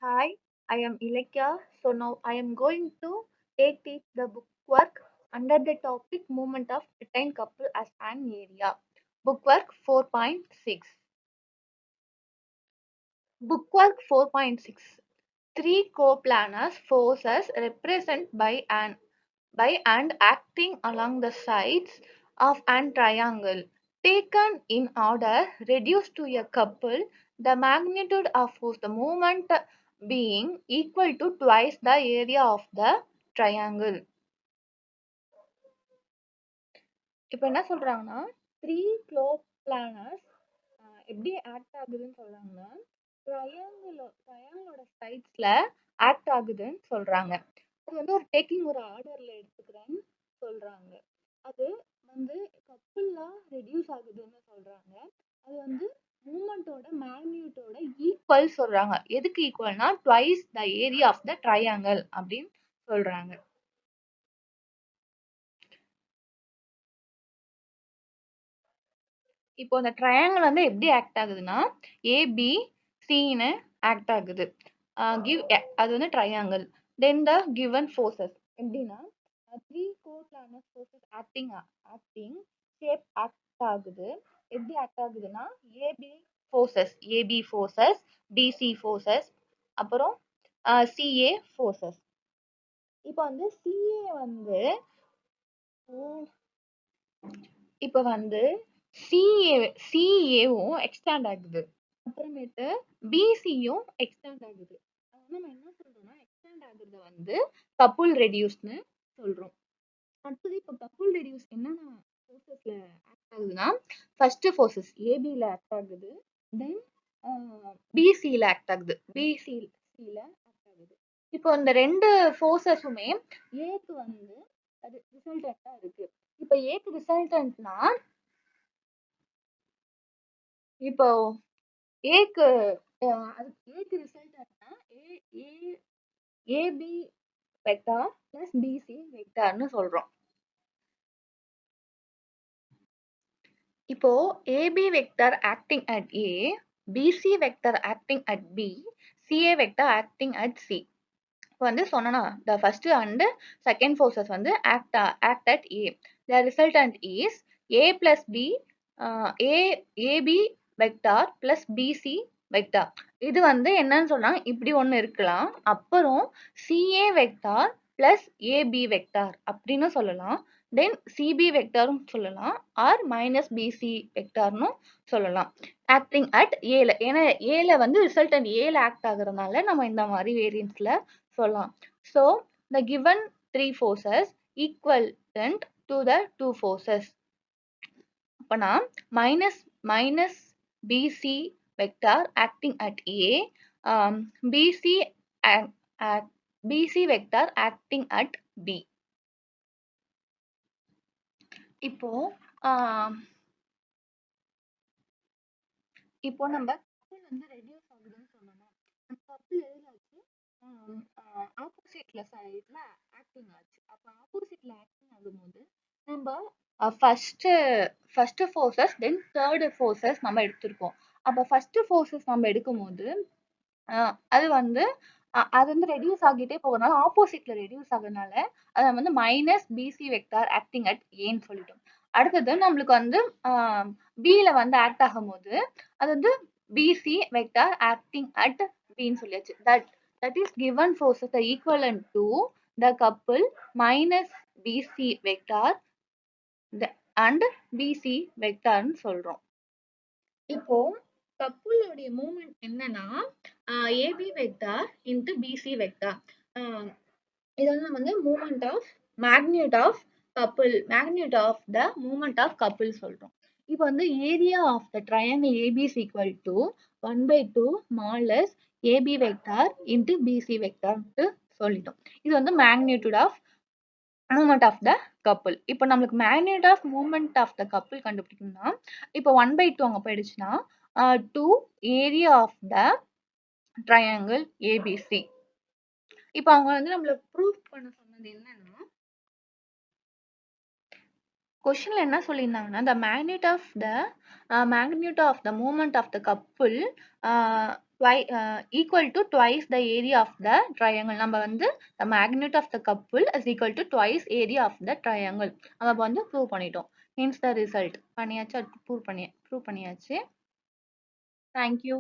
Hi, I am Ilekya. So now I am going to teach the bookwork under the topic movement of retained couple as an area. Bookwork 4.6. Bookwork 4.6. Three co-planars forces represented by and acting along the sides of an triangle. Taken in order, reduced to a couple, the magnitude of the movement being equal to twice the area of the triangle. இப்போ என்ன சொல்றாங்கன்னா three glow planners எப்படி act ஆகுதுன்னு சொல்றாங்கன்னா ட்ரையாங்கிளோட சைட்ஸ்ல act ஆகுதுன்னு சொல்றாங்க. அது வந்து ஒரு டேக்கிங் ஒரு ஆர்டர்ல எடுத்துக்கிறேன்னு சொல்றாங்க. அது வந்து கப்புல்லா ரெடியூஸ் ஆகுதுன்னு சொல்றாங்க. அது வந்து மூமெண்டோட மேக்னியூட்டோட ஈக்குவல் சொல்றாங்க. எதுக்கு ஈக்குவல்னா twice the area of the triangle அப்படின்னு சொல்றாங்க. இப்போ அந்த ட்ரையாங்கிள் வந்து எப்படி ஆக்ட் ஆகுதுன்னா ஏபி சின்னு ஆக்ட் ஆகுது. கிவ் அது வந்து triangle. Then the given forces எப்படின்னா three coplanar forces acting shape act ஆகுது. எப்படி ஆக்ட் ஆகுதுன்னா ஏபி ஃபோர்ஸஸ் டிசி ஃபோர்ஸஸ் அப்புறம் சிஏ ஃபோர்ஸஸ். இப்போ வந்து சிஏ வந்து இப்போ வந்து சிஏவும் எக்ஸ்டாண்ட் ஆகுது. அப்புறமேட்டு பிசியும் எக்ஸ்டாண்ட் ஆகுது. அதனால நம்ம என்ன சொல்றோம்னா எக்ஸ்டாண்ட் ஆகுறத வந்து கப்புள் ரெடியூஸ்னு சொல்றோம். அடுத்தது இப்போ கப்புள் ரெடியூஸ் என்னென்ன ஃபோர்ஸஸ்ல ஆக்ட் ஆகுதுன்னா ஃபர்ஸ்ட் ஃபோர்ஸஸ் ஏபில ஆக்ட் ஆகுது. தென் பிசில ஆக்ட் ஆகுது. பிசில ஆக்ட் ஆகுது. இப்போ இந்த ரெண்டு ஃபோர்ஸஸுமே ஏக்கு வந்து அது ரிசல்டன்ட்டா இருக்கு. இப்போ ஏக்கு ரிசல்டன்ட்னா இப்போ ஏக்கு ஏக்கு ரிசல்டன்ட்னா ஏபி வெக்டார் பிளஸ் பிசி வெக்டார்னு சொல்றோம். இப்போ AB vector acting at A, BC vector acting at B, CA vector acting at C. இப்போ வந்து சொன்னா the first and second forces வந்து act at A. The resultant is A plus B AB vector plus BC vector. இது வந்து என்னன்னு சொன்னா இப்படி ஒண்ணு இருக்கலாம். அப்புறம் CA vector plus AB vector அப்படின்னு சொல்லலாம். தென் சிபி வெக்டாரும் சொல்லலாம் ஆர் மைனஸ் பிசி வெக்டார்னு சொல்லலாம். ஆக்டிங் அட் ஏல, ஏன்னா ஏல வந்து ரிசல்டன்ட் ஏல ஆக்ட் ஆகுறதுனால நம்ம இந்த மாதிரி வேரியன்ஸ்ல சொல்லலாம். So the given three forces equivalent to the two forces. அப்பனா minus BC vector acting at A, BC BC vector acting at B. இப்போ இப்போ நம்ம கப்புள் வந்து ரெடியூஸ் ஆகுதுன்னு சொன்னோம். அந்த கப்புள் எதுலாச்சு ஆப்போசிட்ல சைட்ல ஆக்டிங் ஆச்சு. அப்ப ஆப்போசிட்ல ஆக்டிங் ஆகும்போது நம்ம first forces then third forces நம்ம எடுத்திருக்கோம். அப்ப ஃபர்ஸ்ட் ஃபோர்ஸஸ் நம்ம எடுக்கும்போது அது வந்து ரெடியூஸ் ஆகிட்டே போகிறதுனால ஆப்போசிட்ல ரெடியூஸ் ஆகுறதுனால அதை வந்து minus BC vector acting at ஏன்னு சொல்லிட்டோம். அடுத்தது நம்மளுக்கு வந்து பில வந்து ஆக்ட் ஆகும்போது அது வந்து பிசி வெக்டார் ஆக்டிங் அட் பின்னு சொல்லியாச்சு. That is given forces the equivalent to the couple minus BC vector and BC வெக்டார்னு சொல்றோம். இப்போ கப்புளோடைய மூமெண்ட் என்னன்னா AB vector into BC vector. இது வந்து நம்ம வந்து moment of magnitude of couple, magnitude of the moment of couple சொல்றோம். இப்போ வந்து area of the triangle AB is equal to 1/2 modulus AB vector into BC வெக்டார்ட்டு சொல்லிட்டோம். இது வந்து magnitude of moment of the couple. இப்போ நம்மளுக்கு magnitude of moment of the couple கண்டுபிடிக்கணும்னா இப்போ 1/2 அங்கே போயிடுச்சுன்னா 2 area of the triangle ABC. இப்போ அவங்க வந்து நம்மள ப்ரூஃப் பண்ண சொன்னது என்னன்னா கொஸ்டின்ல என்ன சொல்லியிருந்தாங்கன்னா the magnitude of the movement of the couple equal to twice the area of the triangle. நம்ம வந்து the magnitude of the couple is equal to twice area of the triangle. நம்ம வந்து ப்ரூவ் பண்ணிட்டோம். Hence the result. பண்ணியாச்சு, prove பண்ணியாச்சு. Thank you.